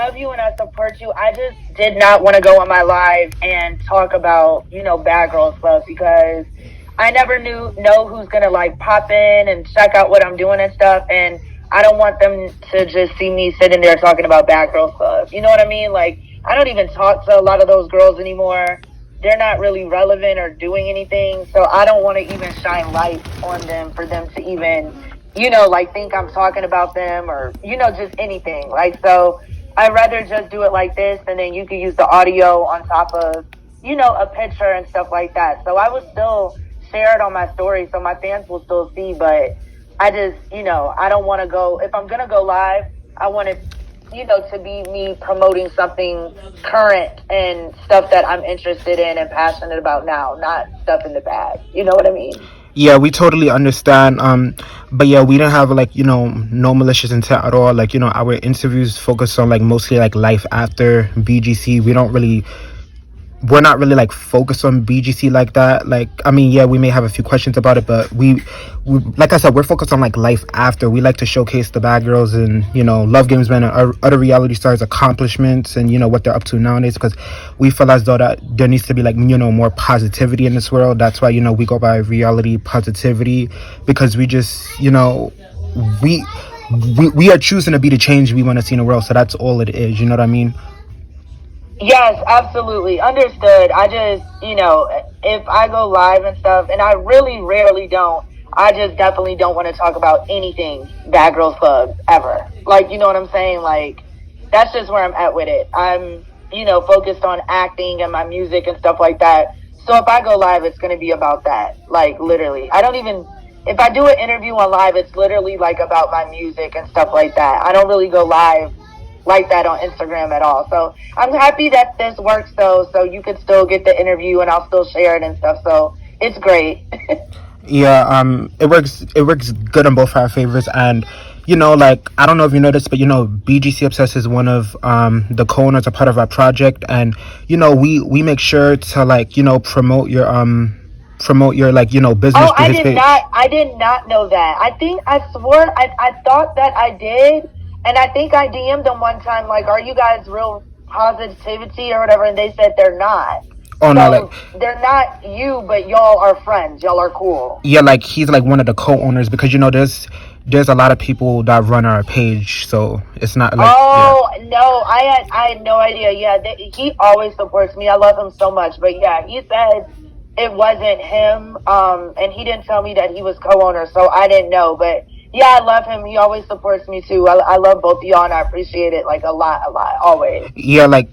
love you and I support you. I just did not want to go on my live and talk about, Bad Girls Club because I never know who's gonna like pop in and check out what I'm doing and stuff, and I don't want them to just see me sitting there talking about Bad Girls Club. You know what I mean? Like, I don't even talk to a lot of those girls anymore. They're not really relevant or doing anything, so I don't want to even shine light on them for them to even, like think I'm talking about them or, just anything. Like, so I'd rather just do it like this, and then you can use the audio on top of, a picture and stuff like that. So I would still share it on my story so my fans will still see, but I just, I don't want to go, if I'm going to go live, I want it, to be me promoting something current and stuff that I'm interested in and passionate about now, not stuff in the past. You know what I mean? Yeah, we totally understand. But yeah, we don't have like, no malicious intent at all. Like, our interviews focus on like mostly like life after BGC. We're not really like focused on BGC like that. Like, I mean, yeah, we may have a few questions about it, but we like I said, we're focused on like life after. We like to showcase the bad girls and, Love Games Men and other reality stars accomplishments and, what they're up to nowadays, because we feel as though that there needs to be like, more positivity in this world. That's why, we go by reality positivity, because we just, we are choosing to be the change we want to see in the world. So that's all it is. You know what I mean? Yes, absolutely. Understood. I just, if I go live and stuff, and I really rarely don't, I just definitely don't want to talk about anything Bad Girls Club ever. Like, you know what I'm saying? Like, that's just where I'm at with it. I'm, focused on acting and my music and stuff like that. So if I go live, it's going to be about that. Like, literally. If I do an interview on live, it's literally like about my music and stuff like that. I don't really go live like that on Instagram at all. So I'm happy that this works though, so you could still get the interview and I'll still share it and stuff. So it's great. Yeah, it works good in both our favors. And like, I don't know if you noticed, but BGC Obsessed is one of the co-owners, a part of our project, and we make sure to like promote your like business Oh, through his page. I did not know that. I swore I thought that I did. And I think I DM'd them one time, like, are you guys real positivity or whatever? And they said they're not. Oh, so no, like, they're not you, but y'all are friends. Y'all are cool. Yeah, like he's like one of the co-owners, because there's a lot of people that run our page, so it's not like. Oh yeah. No, I had no idea. Yeah, he always supports me. I love him so much. But yeah, he said it wasn't him, and he didn't tell me that he was co-owner, so I didn't know. But yeah, I love him. He always supports me too. I love both of y'all, and I appreciate it like a lot, always. Yeah, like,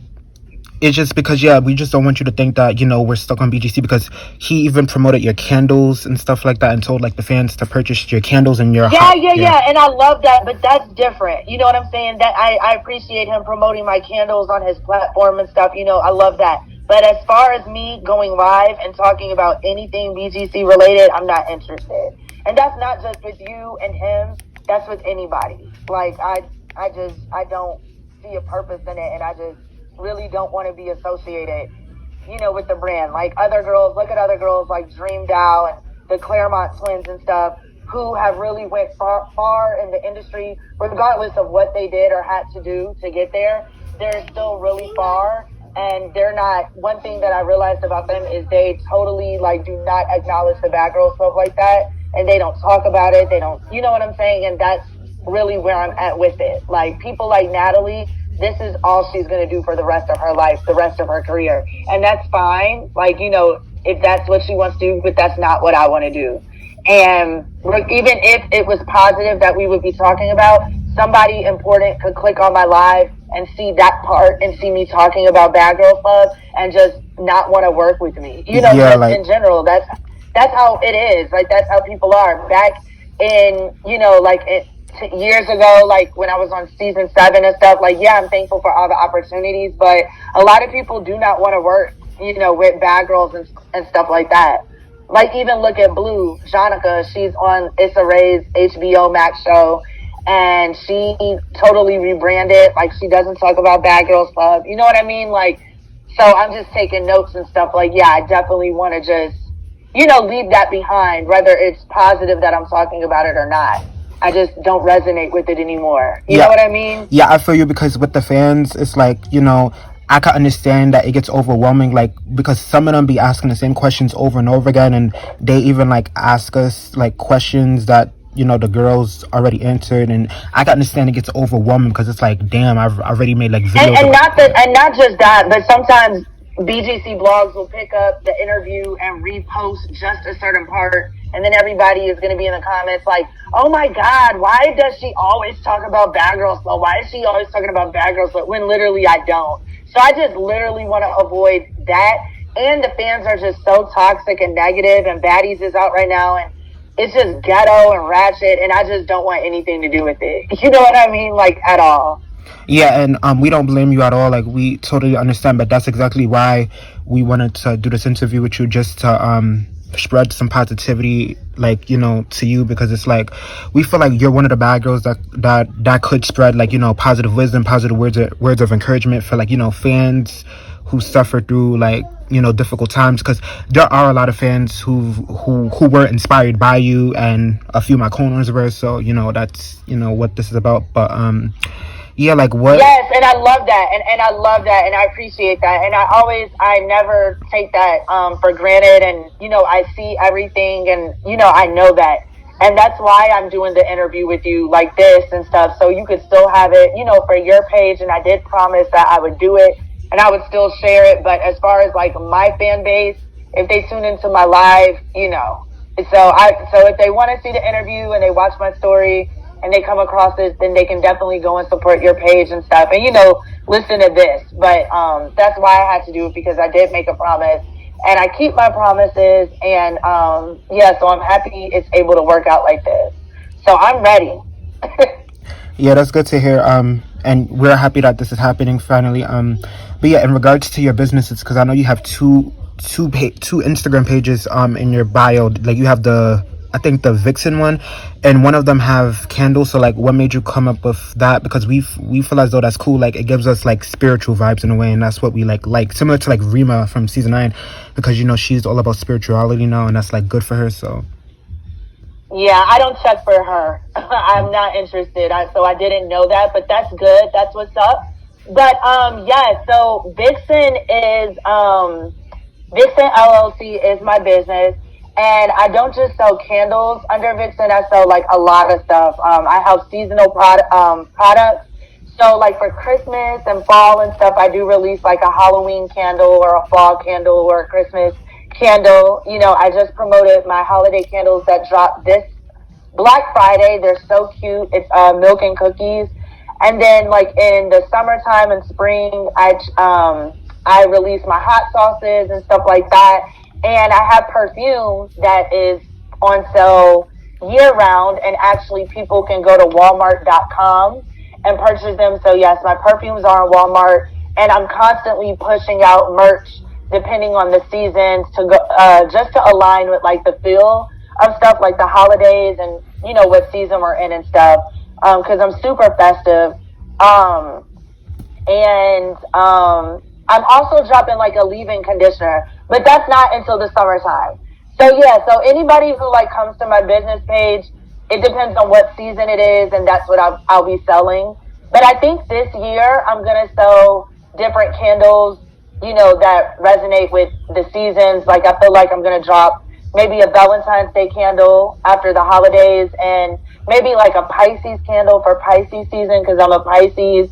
it's just because, yeah, we just don't want you to think that, we're stuck on BGC, because he even promoted your candles and stuff like that and told like the fans to purchase your candles and your yeah, and I love that, but that's different. You know what I'm saying? That I appreciate him promoting my candles on his platform and stuff. I love that. But as far as me going live and talking about anything BGC related, I'm not interested. And that's not just with you and him. That's with anybody. Like, I don't see a purpose in it, and I just really don't want to be associated, with the brand. Like other girls, look at other girls like Dream Dow and the Claremont twins and stuff, who have really went far in the industry, regardless of what they did or had to do to get there. They're still really far. And they're not, one thing that I realized about them is they totally like do not acknowledge the bad girl stuff like that. And they don't talk about it. They don't, you know what I'm saying? And that's really where I'm at with it. Like people like Natalie, this is all she's going to do for the rest of her life, the rest of her career. And that's fine. Like, if that's what she wants to do, but that's not what I want to do. And even if it was positive that we would be talking about, somebody important could click on my live and see that part and see me talking about Bad Girl Club and just not want to work with me. Yeah, like, in general, that's how it is. Like, that's how people are. Back in, years ago, like when I was on season 7 and stuff, like, yeah, I'm thankful for all the opportunities, but a lot of people do not want to work, with bad girls and stuff like that. Like, even look at Blue, Jonica, she's on Issa Rae's HBO Max show, and she totally rebranded. Like, she doesn't talk about Bad Girls Club. You know what I mean? Like, so I'm just taking notes and stuff. Like, yeah, I definitely want to just, leave that behind, whether it's positive that I'm talking about it or not. I just don't resonate with it anymore. You know what I mean? Yeah, I feel you, because with the fans, it's like, I can understand that it gets overwhelming, like, because some of them be asking the same questions over and over again, and they even like ask us like questions that the girls already answered, and I can understand it gets overwhelming because it's like, damn, I've already made like videos. And not just that, but sometimes BGC blogs will pick up the interview and repost just a certain part, and then everybody is going to be in the comments like, oh my God, why does she always talk about Bad Girls Club? Why is she always talking about Bad Girls Club? When literally I don't. So I just literally want to avoid that. And the fans are just so toxic and negative, and Baddies is out right now, and it's just ghetto and ratchet, and I just don't want anything to do with it. You know what I mean? Like, at all. Yeah, and we don't blame you at all. Like, we totally understand, but that's exactly why we wanted to do this interview with you, just to spread some positivity, like, to you, because it's like, we feel like you're one of the bad girls that could spread, like, positive wisdom, positive words of encouragement for, like, fans who suffer through, like, difficult times, because there are a lot of fans who were inspired by you, and a few of my co-owners were, so that's what this is about. But yeah, like, what? Yes, and I love that, and I love that, and I appreciate that, and I never take that for granted, and I see everything, and I know that, and that's why I'm doing the interview with you like this and stuff, so you could still have it, for your page, and I did promise that I would do it, and I would still share it. But as far as like my fan base, if they tune into my live, so if they want to see the interview and they watch my story and they come across this, then they can definitely go and support your page and stuff, and listen to this. But that's why I had to do it, because I did make a promise, and I keep my promises, and so I'm happy it's able to work out like this. So I'm ready. Yeah, that's good to hear. And we're happy that this is happening finally. But yeah, in regards to your businesses, because I know you have two Instagram pages in your bio. Like, you have I think the Vixen one, and one of them have candles. So like, what made you come up with that? Because we feel as though that's cool. Like, it gives us like spiritual vibes in a way, and that's what we like similar to like Rima from season 9, because she's all about spirituality now, and that's like good for her. So yeah, I don't check for her. I'm not interested. So I didn't know that, but that's good. That's what's up. But yeah, so Vixen LLC is my business, and I don't just sell candles under Vixen. I sell like a lot of stuff. I have seasonal products. So like for Christmas and fall and stuff, I do release like a Halloween candle or a fall candle or a Christmas candle. I just promoted my holiday candles that dropped this Black Friday. They're so cute. It's milk and cookies. And then like in the summertime and spring, I release my hot sauces and stuff like that. And I have perfume that is on sale year round, and actually people can go to Walmart.com and purchase them. So yes, my perfumes are on Walmart, and I'm constantly pushing out merch depending on the seasons to go, just to align with like the feel of stuff, like the holidays and what season we're in and stuff. Cause I'm super festive. I'm also dropping like a leave-in conditioner, but that's not until the summertime. So yeah, so anybody who like comes to my business page, it depends on what season it is, and that's what I'll be selling. But I think this year I'm gonna sell different candles, that resonate with the seasons. Like, I feel like I'm gonna drop maybe a Valentine's Day candle after the holidays, and maybe like a Pisces candle for Pisces season, because I'm a Pisces.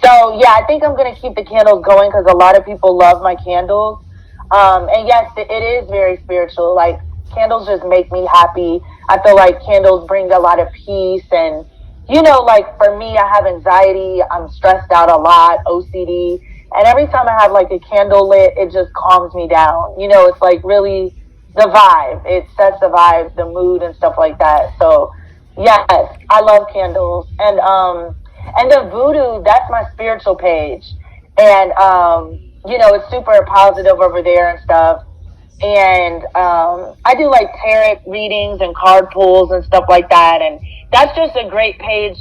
So yeah, I think I'm gonna keep the candles going because a lot of people love my candles. And yes, it is very spiritual. Like, candles just make me happy. I feel like candles bring a lot of peace, and like for me, I have anxiety. I'm stressed out a lot, OCD. And every time I have like a candle lit, it just calms me down. It's like really the vibe. It sets the vibe, the mood and stuff like that. So yes, I love candles. And the voodoo, that's my spiritual page. And, it's super positive over there and stuff. And I do like tarot readings and card pulls and stuff like that. And that's just a great page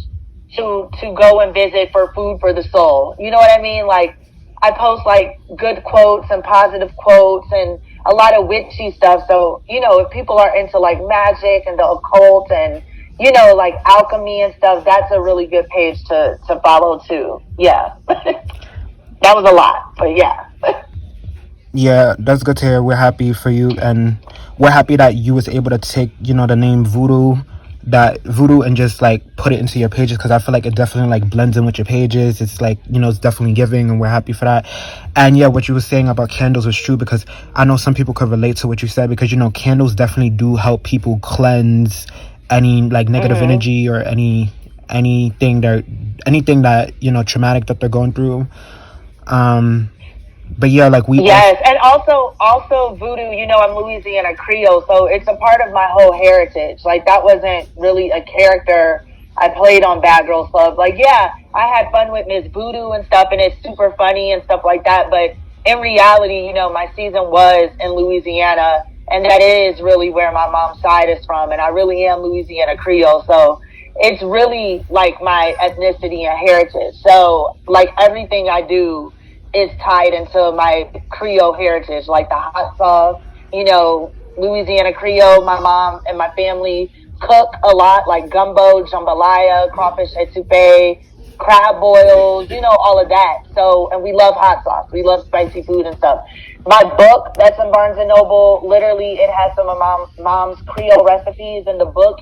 to go and visit for food for the soul. You know what I mean? Like, I post like good quotes and positive quotes and a lot of witchy stuff. So, if people are into like magic and the occult and, you know, like alchemy and stuff, that's a really good page to follow too. Yeah. That was a lot, but yeah. Yeah, that's good to hear. We're happy for you, and we're happy that you was able to take, you know, the name Voodoo, and just like put it into your pages, because I feel like it definitely like blends in with your pages. It's like, you know, it's definitely giving, and we're happy for that. And yeah, what you were saying about candles was true, because I know some people could relate to what you said, because, you know, candles definitely do help people cleanse any like negative energy, or anything that, you know, traumatic that they're going through. But yeah, like Yes, and also voodoo, you know, I'm Louisiana Creole, so it's a part of my whole heritage. Like, that wasn't really a character I played on Bad Girls Club. Like, yeah, I had fun with Miss Voodoo and stuff, and it's super funny and stuff like that, but in reality, you know, my season was in Louisiana, and that is really where my mom's side is from, and I really am Louisiana Creole, so it's really like my ethnicity and heritage. So, like, everything I do is tied into my Creole heritage, like the hot sauce, you know, Louisiana Creole. My mom and my family cook a lot, like gumbo, jambalaya, crawfish etouffee, crab boils, you know, all of that. So, and we love hot sauce. We love spicy food and stuff. My book that's in Barnes and Noble, literally, it has some of mom's Creole recipes, and the book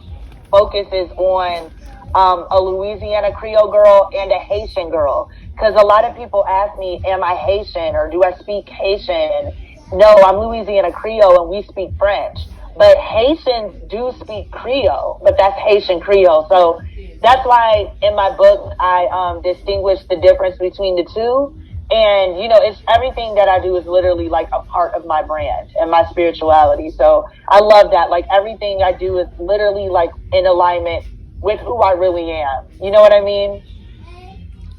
focuses on a Louisiana Creole girl and a Haitian girl. Because a lot of people ask me, am I Haitian or do I speak Haitian? No, I'm Louisiana Creole and we speak French. But Haitians do speak Creole, but that's Haitian Creole. So that's why in my book I distinguish the difference between the two. And, you know, it's everything that I do is literally like a part of my brand and my spirituality. So I love that. Like, everything I do is literally like in alignment with who I really am. You know what I mean?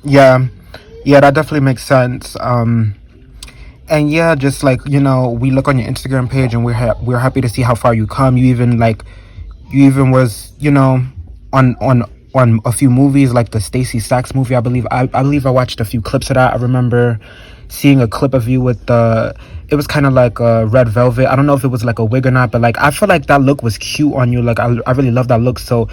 Yeah, that definitely makes sense. And yeah, just like, you know, we look on your Instagram page, and we're happy to see how far you come. You even was, you know, on a few movies, like the Stacey Sachs movie. I believe I watched a few clips of that. I remember seeing a clip of you with it was kind of like a red velvet. I don't know if it was like a wig or not, but like I feel like that look was cute on you. Like, I really love that look. So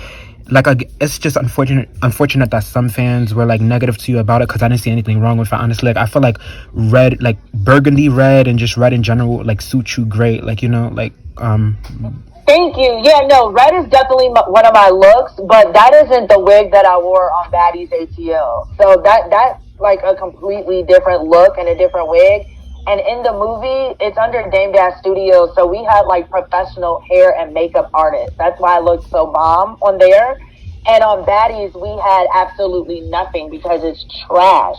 like, it's just unfortunate that some fans were like negative to you about it, because I didn't see anything wrong with it, honestly. Like, I feel like red, like burgundy red and just red in general, like suit you great. Like, you know, like Thank you. Yeah, no, red is definitely one of my looks, but that isn't the wig that I wore on Baddies ATL. So that's like a completely different look and a different wig. And in the movie, it's under Dame Dash Studios, so we had like professional hair and makeup artists. That's why I looked so bomb on there. And on Baddies, we had absolutely nothing because it's trash.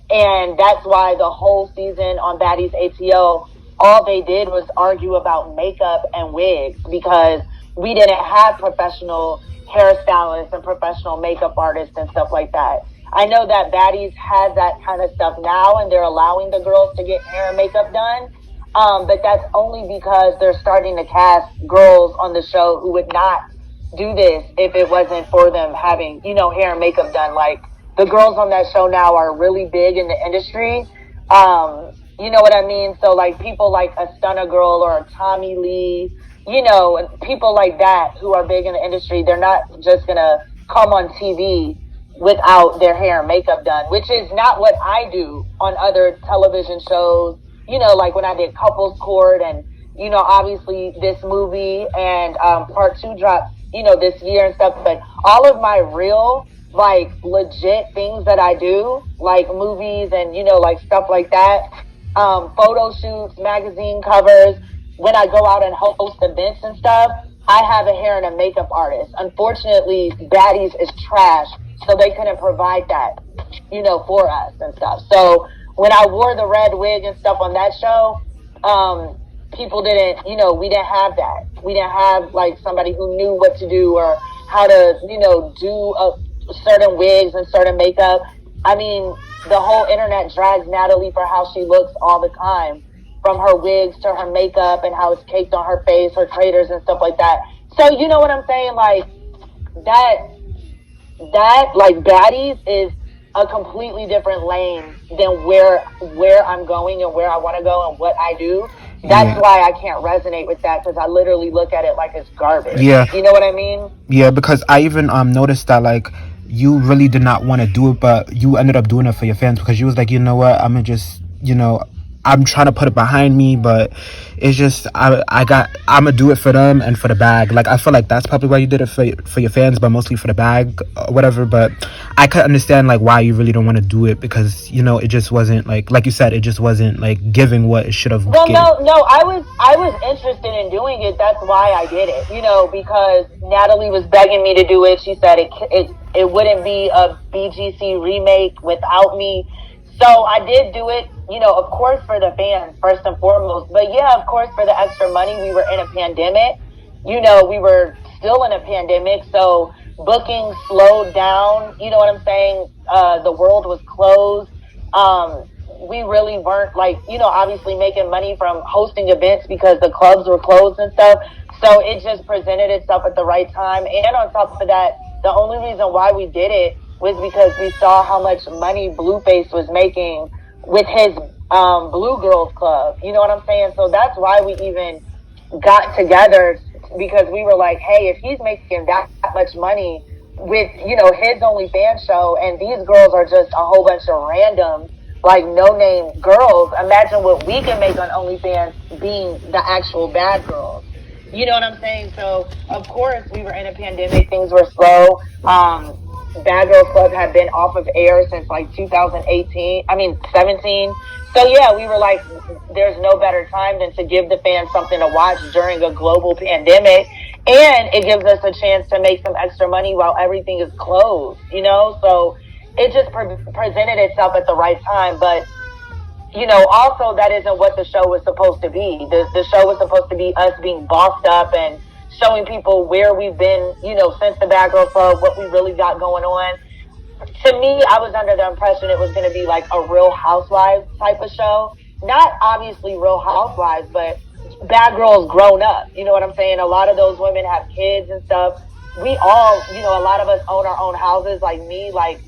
And that's why the whole season on Baddies ATL, all they did was argue about makeup and wigs, because we didn't have professional hairstylists and professional makeup artists and stuff like that. I know that Baddies has that kind of stuff now, and they're allowing the girls to get hair and makeup done. But that's only because they're starting to cast girls on the show who would not do this if it wasn't for them having, you know, hair and makeup done. Like, the girls on that show now are really big in the industry. You know what I mean? So, like, people like a Stunner Girl or a Tommy Lee, you know, people like that who are big in the industry, they're not just going to come on TV without their hair and makeup done, which is not what I do on other television shows, you know, like when I did Couples Court, and, you know, obviously this movie, and part 2 dropped, you know, this year and stuff. But all of my real, like, legit things that I do, like movies and, you know, like stuff like that, photo shoots, magazine covers, when I go out and host events and stuff, I have a hair and a makeup artist. Unfortunately, Baddies is trash, so they couldn't provide that, you know, for us and stuff. So when I wore the red wig and stuff on that show, people didn't, you know, we didn't have that. We didn't have, like, somebody who knew what to do or how to, you know, do certain wigs and certain makeup. I mean, the whole internet drags Natalie for how she looks all the time, from her wigs to her makeup and how it's caked on her face, her craters and stuff like that. So, you know what I'm saying? Like, that like, Baddies is a completely different lane than where I'm going and where I want to go and what I do. That's why I can't resonate with that, because I literally look at it like it's garbage. Yeah. You know what I mean? Yeah, because I even noticed that like you really did not want to do it, but you ended up doing it for your fans, because you was like, you know what, I'm gonna just, I'm trying to put it behind me, but it's just I'm gonna do it for them and for the bag. Like I feel like that's probably why you did it for your fans, but mostly for the bag or whatever. But I could understand like why you really don't want to do it, because it just wasn't like you said, it just wasn't like giving what it should have. Well, no, I was interested in doing it. That's why I did it. Because Natalie was begging me to do it. She said it wouldn't be a BGC remake without me. So I did do it, of course, for the fans, first and foremost. But yeah, of course, for the extra money. We were in a pandemic. We were still in a pandemic. So bookings slowed down. You know what I'm saying? The world was closed. We really weren't obviously making money from hosting events because the clubs were closed and stuff. So it just presented itself at the right time. And on top of that, the only reason why we did it was because we saw how much money Blueface was making with his Blue Girls Club. You know what I'm saying? So that's why we even got together, because we were like, hey, if he's making that much money with, his OnlyFans show, and these girls are just a whole bunch of random, like, no-name girls, imagine what we can make on OnlyFans being the actual bad girls. You know what I'm saying? So, of course, we were in a pandemic. Things were slow. Bad Girls Club had been off of air since like 17. So yeah, we were like, there's no better time than to give the fans something to watch during a global pandemic. And it gives us a chance to make some extra money while everything is closed, So it just presented itself at the right time. But, also that isn't what the show was supposed to be. The show was supposed to be us being bossed up and showing people where we've been, since the Bad Girl Club, what we really got going on. To me, I was under the impression it was going to be like a Real Housewives type of show. Not obviously Real Housewives, but Bad Girls grown up. You know what I'm saying? A lot of those women have kids and stuff. We all, a lot of us own our own houses. Like me, I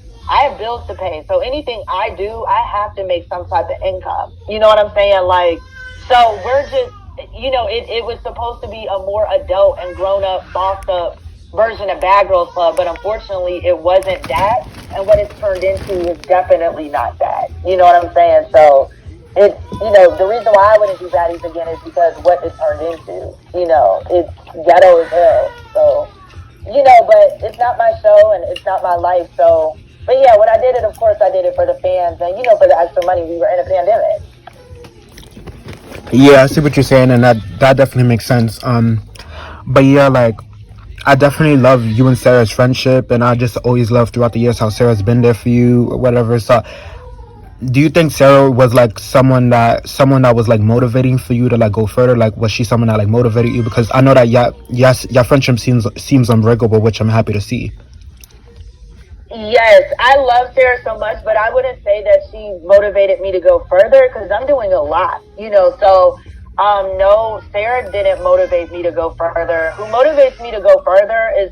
have bills to pay. So anything I do, I have to make some type of income. You know what I'm saying? So we're just, it was supposed to be a more adult and grown-up, bossed-up version of Bad Girls Club, but unfortunately it wasn't that, and what it's turned into is definitely not that. You know what I'm saying? So, the reason why I wouldn't do Baddies again is because what it turned into. It's ghetto as hell. So, but it's not my show and it's not my life, so, but yeah, when I did it, of course I did it for the fans, and, for the extra money. We were in a pandemic. Yeah, I see what you're saying, and that definitely makes sense. But yeah, I definitely love you and Sarah's friendship, and I just always love throughout the years how Sarah's been there for you or whatever. So, do you think Sarah was someone that was motivating for you to go further? Was she someone that motivated you? Because I know that your friendship seems unbreakable, which I'm happy to see. Yes, I love Sarah so much, but I wouldn't say that she motivated me to go further, because I'm doing a lot, so no, Sarah didn't motivate me to go further. Who motivates me to go further is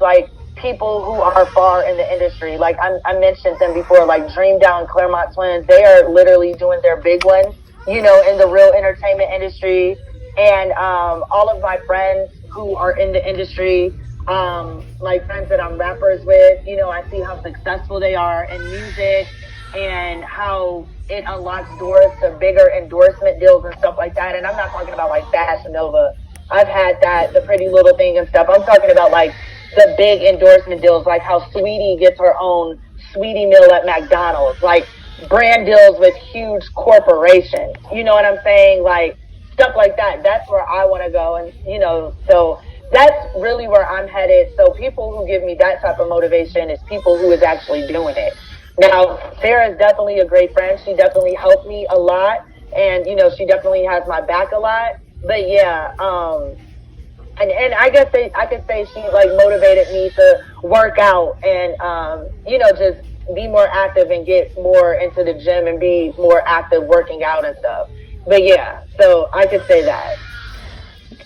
people who are far in the industry. I mentioned them before, Dream Down, Claremont Twins. They are literally doing their big ones, in the real entertainment industry. And all of my friends who are in the industry, friends that I'm rappers with, I see how successful they are in music and how it unlocks doors to bigger endorsement deals and stuff like that. And I'm not talking about Fashion Nova. I've had that, the Pretty Little Thing and stuff. I'm talking about the big endorsement deals, how Sweetie gets her own Sweetie meal at McDonald's, brand deals with huge corporations. You know what I'm saying? Stuff like that. That's where I want to go. And, so that's really where I'm headed. So people who give me that type of motivation is people who is actually doing it. Now, Sarah is definitely a great friend. She definitely helped me a lot. And, she definitely has my back a lot. But yeah, and I guess I could say she motivated me to work out and, just be more active and get more into the gym and be more active working out and stuff. But yeah, so I could say that.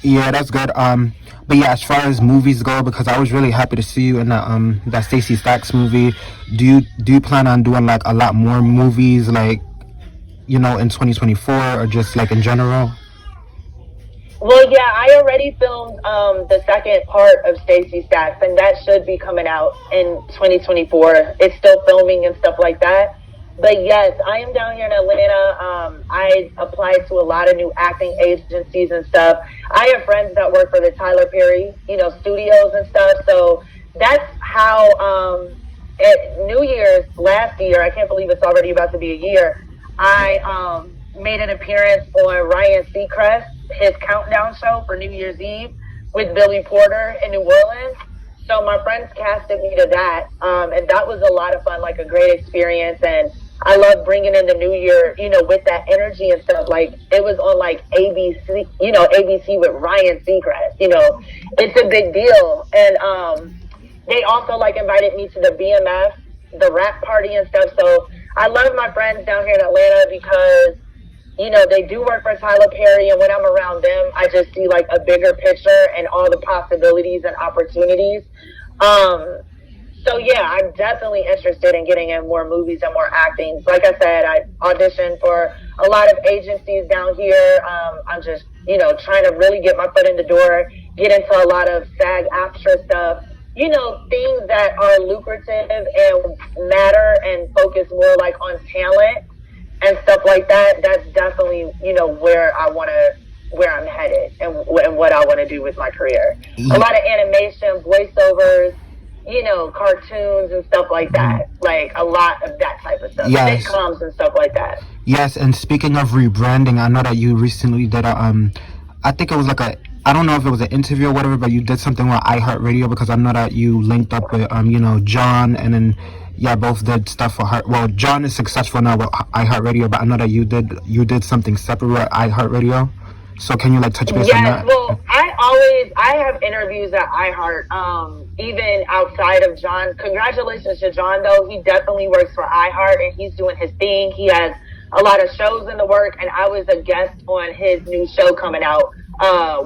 Yeah, that's good. But yeah, as far as movies go, because I was really happy to see you in that Stacey Stacks movie. Do you plan on doing like a lot more movies, like in 2024, or just like in general? Well, yeah, I already filmed the second part of Stacey Stacks, and that should be coming out in 2024. It's still filming and stuff like that. But yes, I am down here in Atlanta. I applied to a lot of new acting agencies and stuff. I have friends that work for the Tyler Perry, studios and stuff. So that's how at New Year's last year, I can't believe it's already about to be a year, I made an appearance on Ryan Seacrest, his countdown show for New Year's Eve with Billy Porter in New Orleans. So my friends casted me to that, and that was a lot of fun, like a great experience. And I love bringing in the new year, with that energy and stuff. Like it was on like ABC, ABC with Ryan Seacrest. It's a big deal. And they also like invited me to the BMF, the rap party and stuff. So I love my friends down here in Atlanta because they do work for Tyler Perry, and when I'm around them, I just see like a bigger picture and all the possibilities and opportunities. So yeah, I'm definitely interested in getting in more movies and more acting. Like I said, I auditioned for a lot of agencies down here. I'm just, trying to really get my foot in the door, get into a lot of SAG-AFTRA stuff. Things that are lucrative and matter and focus more like on talent and stuff like that. That's definitely, where I'm headed and what I want to do with my career. A lot of animation, voiceovers, cartoons and stuff like that. Like a lot of that type of stuff. Yes. Sitcoms and stuff like that. Yes, and speaking of rebranding, I know that you recently did I think it was like I don't know if it was an interview or whatever, but you did something with iHeartRadio, because I know that you linked up with John, and then yeah, both did stuff for Heart. Well, John is successful now with iHeartRadio, but I know that you did something separate with iHeartRadio. So can you like touch base on that? Well, I have interviews at iHeart, even outside of John. Congratulations to John, though. He definitely works for iHeart, and he's doing his thing. He has a lot of shows in the work, and I was a guest on his new show coming out,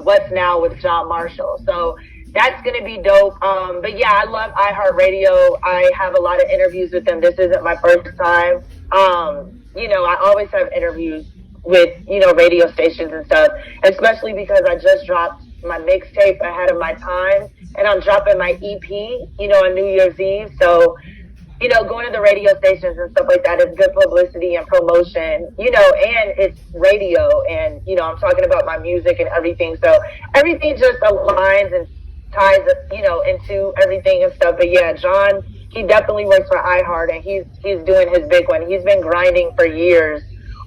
What's Now with John Marshall. So that's going to be dope. But yeah, I love iHeartRadio. I have a lot of interviews with them. This isn't my first time. I always have interviews with, radio stations and stuff, especially because I just dropped my mixtape ahead of my time, and I'm dropping my EP, on New Year's Eve. So, going to the radio stations and stuff like that is good publicity and promotion, and it's radio, and, I'm talking about my music and everything. So everything just aligns and ties, into everything and stuff. But yeah, John, he definitely works for iHeart, and he's doing his big one. He's been grinding for years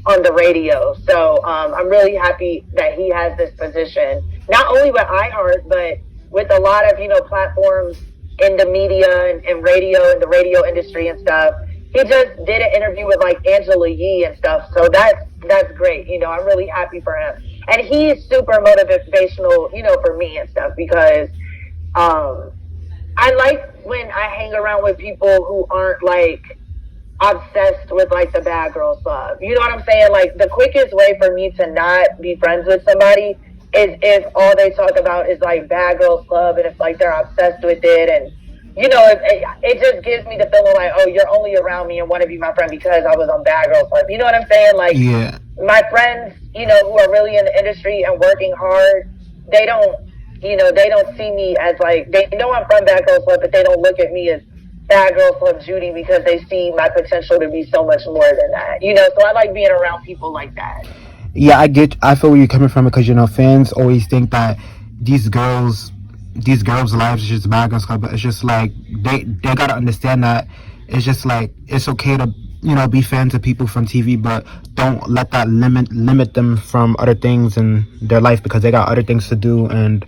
on the radio. So I'm really happy that he has this position, not only with iHeart, but with a lot of, platforms in the media and radio and the radio industry and stuff. He just did an interview with like Angela Yee and stuff. So that's great. I'm really happy for him. And he's super motivational, for me and stuff, because I like when I hang around with people who aren't like obsessed with like the Bad Girls Club. You know what I'm saying? Like the quickest way for me to not be friends with somebody is if all they talk about is like Bad Girls Club, and it's like they're obsessed with it, and it just gives me the feeling like, oh, you're only around me and want to be my friend because I was on Bad Girls Club. You know what I'm saying? Like, yeah. My friends, who are really in the industry and working hard, they don't see me as like, they know I'm from Bad Girls Club, but they don't look at me as Bad Girls Club Judi, because they see my potential to be so much more than that. So I like being around people like that. Yeah, I feel where you're coming from, because fans always think that these girls' lives is just Bad Girls Club, but it's just like they gotta understand that it's just like it's okay to be fans of people from TV, but don't let that limit them from other things in their life, because they got other things to do. And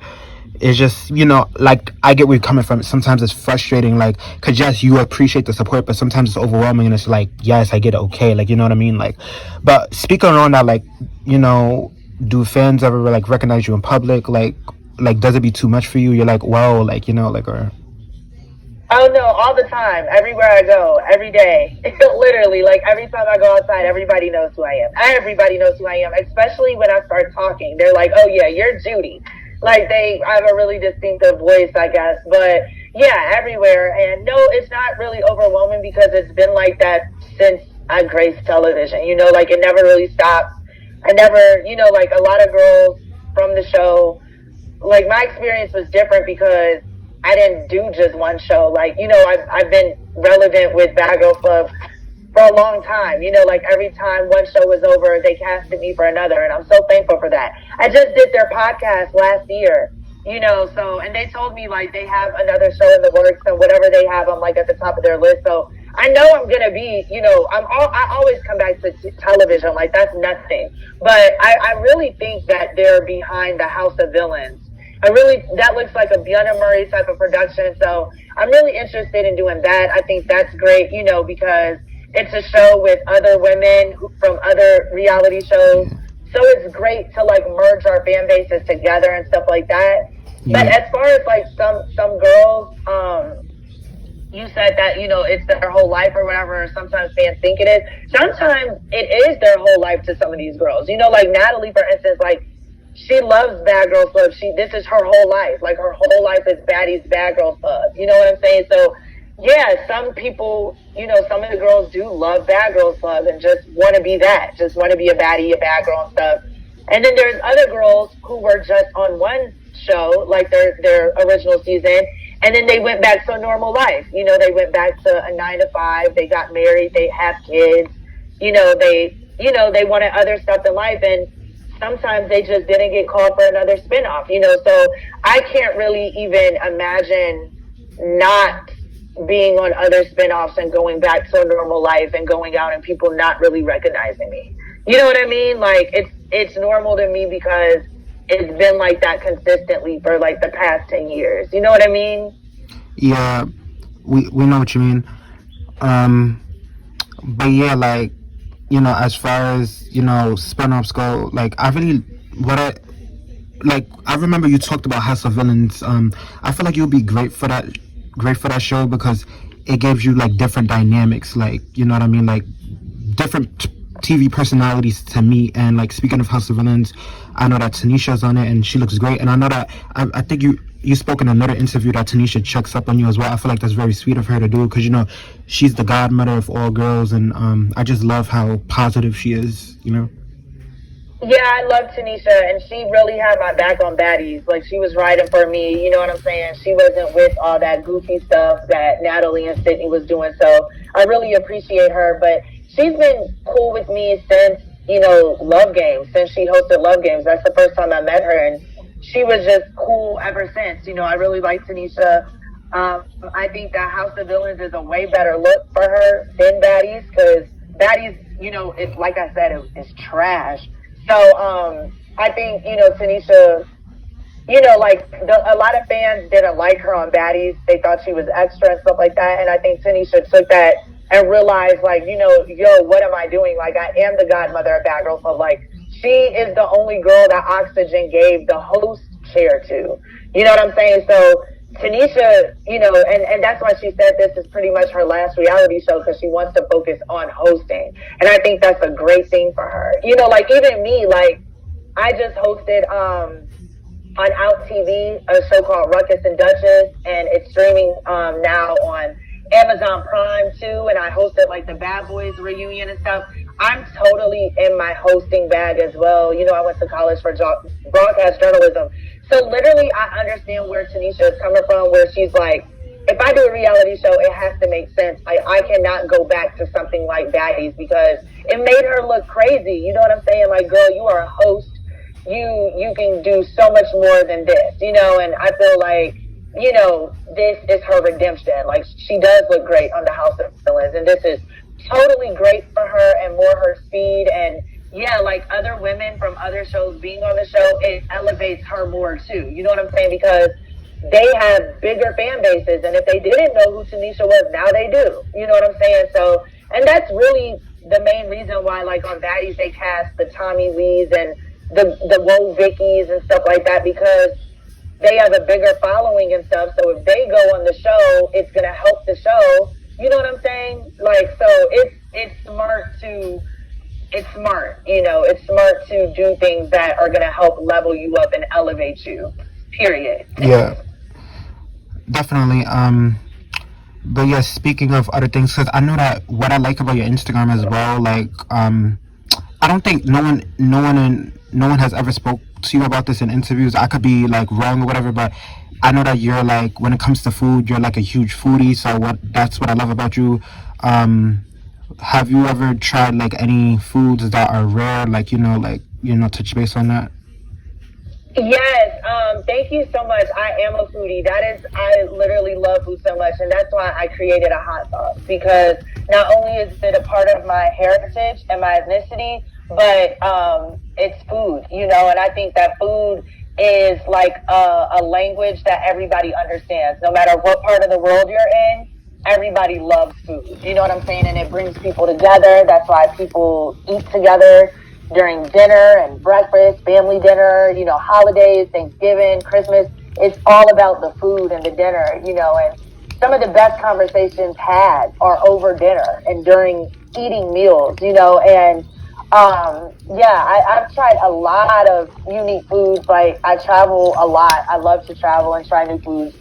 it's just, like, I get where you're coming from. Sometimes it's frustrating, like, because yes, you appreciate the support, but sometimes it's overwhelming, and it's like, yes, I get it, okay, like, you know what I mean? Like, but speaking on that, like, do fans ever like recognize you in public? Like does it be too much for you? You're like, whoa, like, or... Oh no, all the time, everywhere I go, every day. Literally, like every time I go outside, everybody knows who I am. Everybody knows who I am, especially when I start talking. They're like, oh yeah, you're Judi. Like they have a really distinctive voice, I guess. But yeah, everywhere. And no, it's not really overwhelming because it's been like that since I graced television. You know, like it never really stopped. I never, you know, like a lot of girls from the show, like my experience was different because I didn't do just one show. Like, you know, I've been relevant with Bad Girl Club for a long time. You know, like every time one show was over, they casted me for another, and I'm so thankful for that. I just did their podcast last year, you know, so, and they told me like they have another show in the works, and whatever they have, I'm like at the top of their list. So I know I'm gonna be, you know, I always come back to television, like that's nothing. But I really think that they're behind the House of Villains. That looks like a Bjorn Murray type of production. So I'm really interested in doing that. I think that's great, you know, because it's a show with other women from other reality shows. So it's great to like merge our fan bases together and stuff like that. Yeah. But as far as like some girls, you said that, you know, it's their whole life or whatever, or sometimes fans think it is. Sometimes it is their whole life to some of these girls. You know, like Natalie, for instance, like, she loves Bad Girls Club. This is her whole life. Like, her whole life is Baddies, Bad Girls Club. You know what I'm saying? So, yeah, some people, you know, some of the girls do love Bad Girls Club and just want to be that. Just want to be a baddie, a bad girl and stuff. And then there's other girls who were just on one show, like their original season, and then they went back to a normal life. You know, they went back to a 9 to 5. They got married. They have kids. You know, they wanted other stuff in life, and sometimes they just didn't get called for another spinoff, you know. So I can't really even imagine not being on other spinoffs and going back to a normal life and going out and people not really recognizing me. You know what I mean? Like it's normal to me because it's been like that consistently for like the past 10 years. You know what I mean? Yeah, we know what you mean. But yeah, like, you know, as far as, you know, spin-offs go, like, I remember you talked about House of Villains. I feel like you'll be great for that show because it gives you, like, different dynamics, like, you know what I mean, like, different TV personalities to meet. And, like, speaking of House of Villains, I know that Tanisha's on it and she looks great. And I know that, I think you spoke in another interview that Tanisha checks up on you as well. I feel like that's very sweet of her to do because, you know, she's the godmother of all girls, and I just love how positive she is, you know. Yeah, I love Tanisha, and she really had my back on Baddies. Like, she was riding for me, you know what I'm saying? She wasn't with all that goofy stuff that Natalie and Sydney was doing, so I really appreciate her. But she's been cool with me since, you know, Love Games, since she hosted Love Games. That's the first time I met her, and she was just cool ever since. You know, I really like Tanisha. I think that House of Villains is a way better look for her than Baddies, because Baddies, you know, it's like I said, it's trash. So I think, you know, Tanisha, you know, like a lot of fans didn't like her on Baddies. They thought she was extra and stuff like that. And I think Tanisha took that and realized, like, you know, yo, what am I doing? Like, I am the godmother of Bad Girls Club. Like, she is the only girl that Oxygen gave the host chair to. You know what I'm saying? So Tanisha, you know, and that's why she said this is pretty much her last reality show, because she wants to focus on hosting. And I think that's a great thing for her. You know, like even me, like I just hosted on Out TV a show called Ruckus and Duchess, and it's streaming now on Amazon Prime too, and I hosted like the Bad Boys reunion and stuff. I'm totally in my hosting bag as well. You know, I went to college for broadcast journalism. So literally I understand where Tanisha is coming from, where she's like, if I do a reality show, it has to make sense. I cannot go back to something like Baddies because it made her look crazy. You know what I'm saying? Like, girl, you are a host. You can do so much more than this, you know, and I feel like, you know, this is her redemption. Like, she does look great on the House of Villains, and this is totally great for her and more her speed. And yeah, like other women from other shows being on the show, it elevates her more too. You know what I'm saying? Because they have bigger fan bases, and if they didn't know who Tanisha was, now they do. You know what I'm saying? So, and that's really the main reason why, like on Baddies, they cast the Tommy Lees and the Woe Vickies and stuff like that, because they have a bigger following and stuff. So if they go on the show, it's gonna help the show. You know what I'm saying? Like, so it's smart, you know, it's smart to do things that are gonna help level you up and elevate you. period. Yeah, definitely. But yeah, speaking of other things, because I know that what I like about your Instagram as well, like, I don't think no one has ever spoke to you about this in interviews. I could be like wrong or whatever, but I know that you're like, when it comes to food, you're like a huge foodie. So that's what I love about you. Um, have you ever tried like any foods that are rare, like, touch base on that? Yes, thank you so much. I am a foodie. I literally love food so much, and that's why I created a hot sauce, because not only is it a part of my heritage and my ethnicity, but it's food, and I think that food is like a language that everybody understands, no matter what part of the world you're in. Everybody loves food. You know what I'm saying? And it brings people together. That's why people eat together during dinner and breakfast, family dinner, holidays, Thanksgiving, Christmas. It's all about the food and the dinner, and some of the best conversations had are over dinner and during eating meals, and I've tried a lot of unique foods. Like, I travel a lot. I love to travel and try new foods.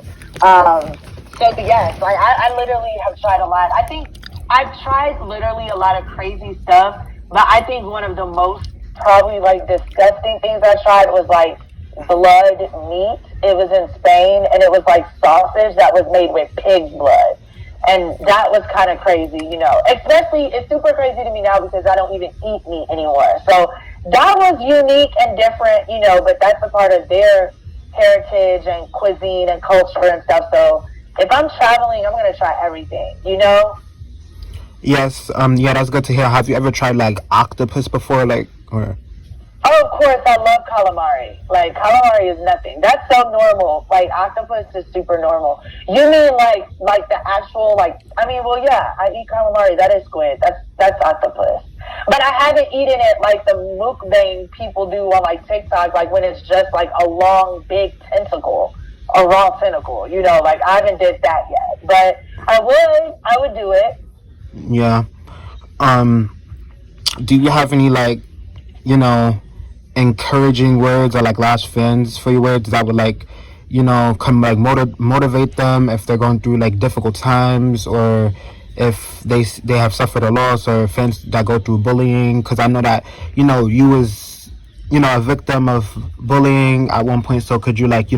So yes, like I literally have tried a lot. I think I've tried literally a lot of crazy stuff, but I think one of the most probably like disgusting things I tried was like blood meat. It was in Spain, and it was like sausage that was made with pig's blood. And that was kind of crazy, Especially, it's super crazy to me now because I don't even eat meat anymore. So that was unique and different, but that's a part of their heritage and cuisine and culture and stuff. So if I'm traveling, I'm going to try everything. Yes. Yeah, that's good to hear. Have you ever tried like octopus before, like, or? Oh, of course, I love calamari. Like, calamari is nothing. That's so normal. Like, octopus is super normal. You mean like the actual, like, I mean, well, yeah, I eat calamari. That is squid. That's octopus. But I haven't eaten it like the mukbang people do on like TikTok, like when it's just like a long, big tentacle, a raw tentacle. Like, I haven't did that yet. But I would do it. Yeah. Do you have any like, encouraging words or like last fans for your words that would like, come like motivate them if they're going through like difficult times, or if they have suffered a loss, or fans that go through bullying? Because I know that you was a victim of bullying at one point. So could you like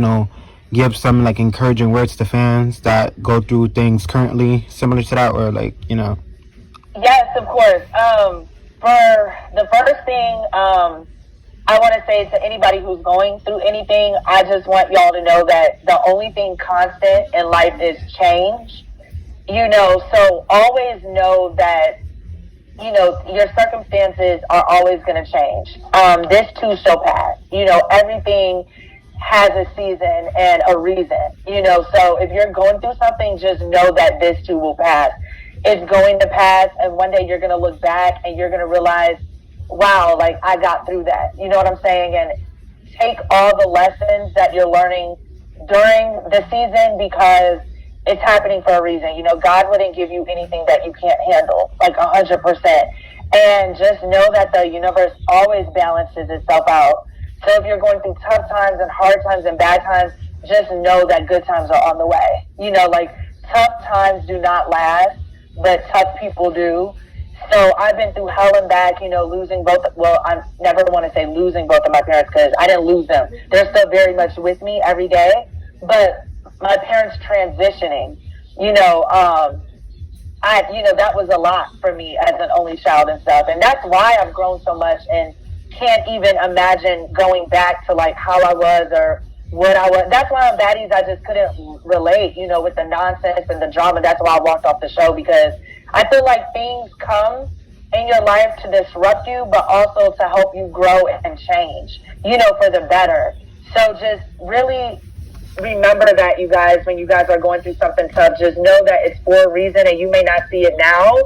give some like encouraging words to fans that go through things currently similar to that, or like Yes, of course. For the first thing, I want to say to anybody who's going through anything, I just want y'all to know that the only thing constant in life is change. So always know that, your circumstances are always going to change. This too shall pass. Everything has a season and a reason, so if you're going through something, just know that this too will pass. It's going to pass, and one day you're going to look back and you're going to realize, wow, like I got through that. You know what I'm saying? And take all the lessons that you're learning during the season, because it's happening for a reason. God wouldn't give you anything that you can't handle, like 100%. And just know that the universe always balances itself out. So if you're going through tough times and hard times and bad times, just know that good times are on the way. Like, tough times do not last, but tough people do. So I've been through hell and back, losing both. Well, I never want to say losing both of my parents, because I didn't lose them. They're still very much with me every day. But my parents transitioning, that was a lot for me as an only child and stuff. And that's why I've grown so much and can't even imagine going back to like how I was or what I was. That's why on Baddies, I just couldn't relate, with the nonsense and the drama. That's why I walked off the show, because I feel like things come in your life to disrupt you, but also to help you grow and change, for the better. So just really remember that, you guys, when you guys are going through something tough, just know that it's for a reason, and you may not see it now,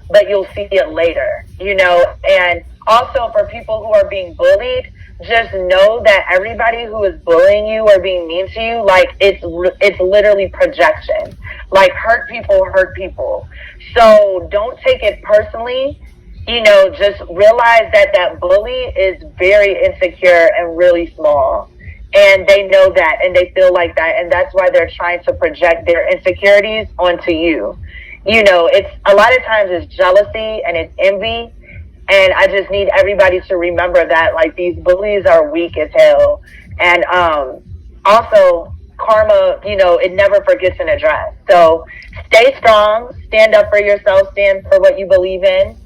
but you'll see it later, And also for people who are being bullied, just know that everybody who is bullying you or being mean to you, like it's literally projection. Like, hurt people. So don't take it personally. Just realize that bully is very insecure and really small. And they know that and they feel like that. And that's why they're trying to project their insecurities onto you. You know, it's a lot of times it's jealousy and it's envy. And I just need everybody to remember that, like, these bullies are weak as hell. And also, karma, you know, it never forgets an address. So stay strong, stand up for yourself, stand for what you believe in.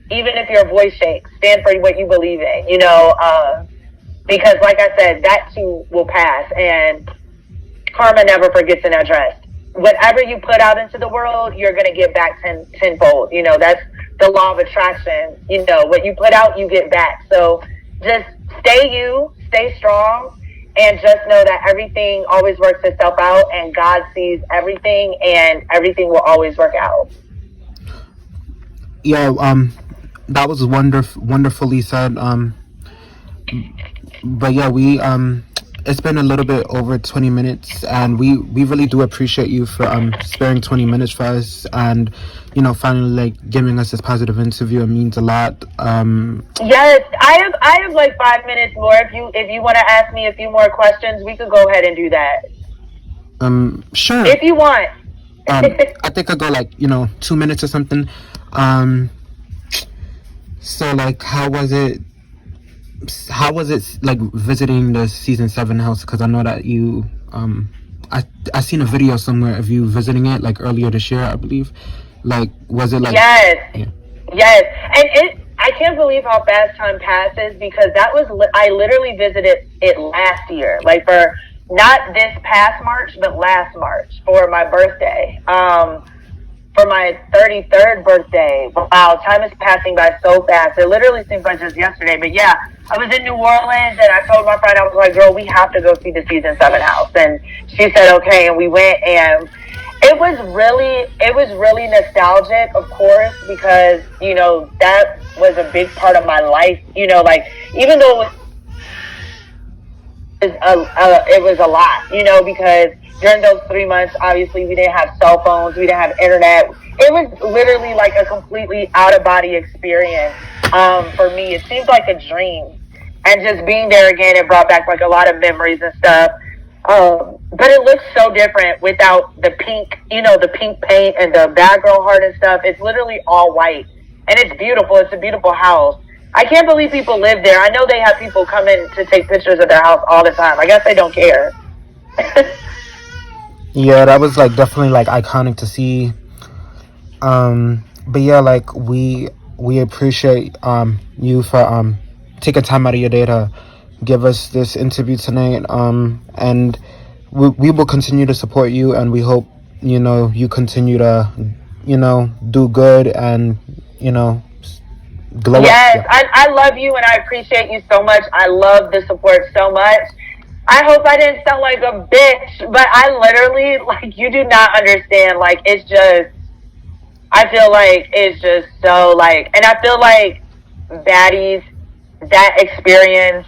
Even if your voice shakes, stand for what you believe in, you know, because like I said, that too will pass, and karma never forgets an address. Whatever you put out into the world, you're going to get back tenfold. You know, that's the law of attraction. You know, what you put out, you get back. So just stay strong, and just know that everything always works itself out, and God sees everything, and everything will always work out. Yeah, that was wonderfully said. But yeah, it's been a little bit over 20 minutes, and we really do appreciate you for sparing 20 minutes for us, and you know, finally like giving us this positive interview. It means a lot. Yes, I have like 5 minutes more. If you want to ask me a few more questions, we could go ahead and do that. Sure. If you want. I think I'll go like, you know, 2 minutes or something. So like, how was it like visiting the season 7 house? Because I know that you I seen a video somewhere of you visiting it like earlier this year, I believe. Like, was it like... Yes. Yeah. Yes. And I can't believe how fast time passes, because I literally visited it last year, like for not this past March, but last March for my birthday. For my 33rd birthday. Wow, time is passing by so fast. It literally seems like just yesterday. But yeah, I was in New Orleans, and I told my friend, I was like, girl, we have to go see the season 7 house. And she said, okay, and we went, and it was really nostalgic, of course, because, you know, that was a big part of my life. You know, like, even though it was a lot, you know, because during those 3 months, obviously, we didn't have cell phones, we didn't have internet. It was literally like a completely out-of-body experience for me. It seemed like a dream. And just being there again, it brought back like a lot of memories and stuff. But it looks so different without the pink, you know, the pink paint and the bad girl heart and stuff. It's literally all white. And it's beautiful. It's a beautiful house. I can't believe people live there. I know they have people come in to take pictures of their house all the time. I guess they don't care. Yeah, that was like definitely like iconic to see. But yeah, like we appreciate you for taking time out of your day to give us this interview tonight. And we will continue to support you, and we hope, you know, you continue to, you know, do good and, you know, glow yes, up. Yeah. I love you, and I appreciate you so much. I love the support so much. I hope I didn't sound like a bitch, but I literally, like, you do not understand. Like, it's just, I feel like it's just so, like, and I feel like Baddies, that experience,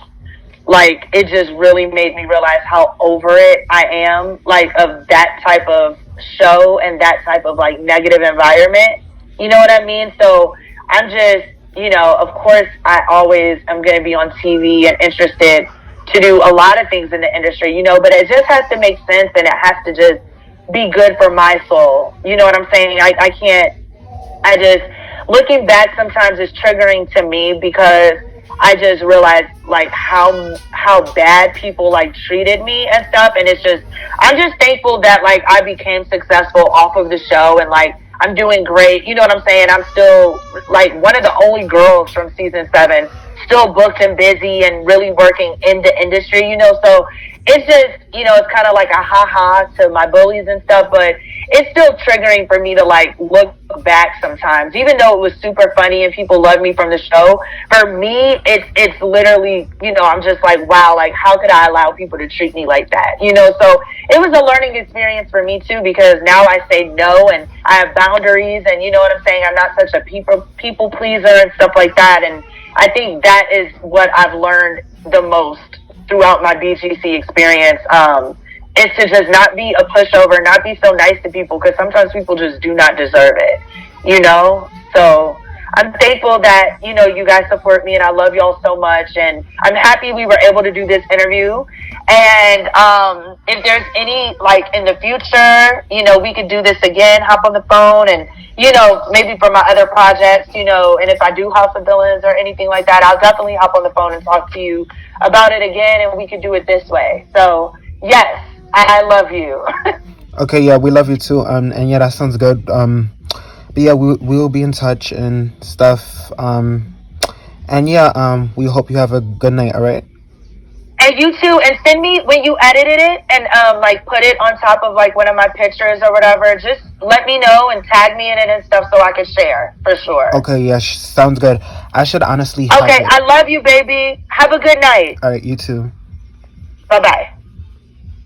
like, it just really made me realize how over it I am, like, of that type of show and that type of, like, negative environment. You know what I mean? So I'm just, you know, of course, I always am going to be on TV and interested to do a lot of things in the industry, you know, but it just has to make sense, and it has to just be good for my soul. You know what I'm saying? I just, looking back sometimes is triggering to me, because I just realized, like, how bad people, like, treated me and stuff. And it's just, I'm just thankful that, like, I became successful off of the show, and, like, I'm doing great. You know what I'm saying? I'm still, like, one of the only girls from season 7 still booked and busy and really working in the industry, you know. So it's just, you know, it's kind of like a ha-ha to my bullies and stuff, but it's still triggering for me to, like, look back sometimes. Even though it was super funny and people love me from the show, for me, it's literally, you know, I'm just like, wow, like, how could I allow people to treat me like that, you know? So it was a learning experience for me, too, because now I say no, and I have boundaries, and you know what I'm saying? I'm not such a people pleaser and stuff like that, and I think that is what I've learned the most throughout my BGC experience, is to just not be a pushover, not be so nice to people, because sometimes people just do not deserve it, you know? So I'm thankful that, you know, you guys support me, and I love y'all so much. And I'm happy we were able to do this interview. And if there's any, like, in the future, you know, we could do this again, hop on the phone, and, you know, maybe for my other projects, you know, and if I do House of Villains or anything like that, I'll definitely hop on the phone and talk to you about it again, and we could do it this way. So, yes, I love you. Okay, yeah, we love you too. And yeah, that sounds good. But yeah, we'll be in touch and stuff. And yeah, we hope you have a good night. All right. And you too, and send me when you edited it and like put it on top of like one of my pictures or whatever. Just let me know and tag me in it and stuff so I can share for sure. Okay, yeah, sounds good. I should honestly have Okay, it. I love you, baby. Have a good night. All right, you too. Bye bye.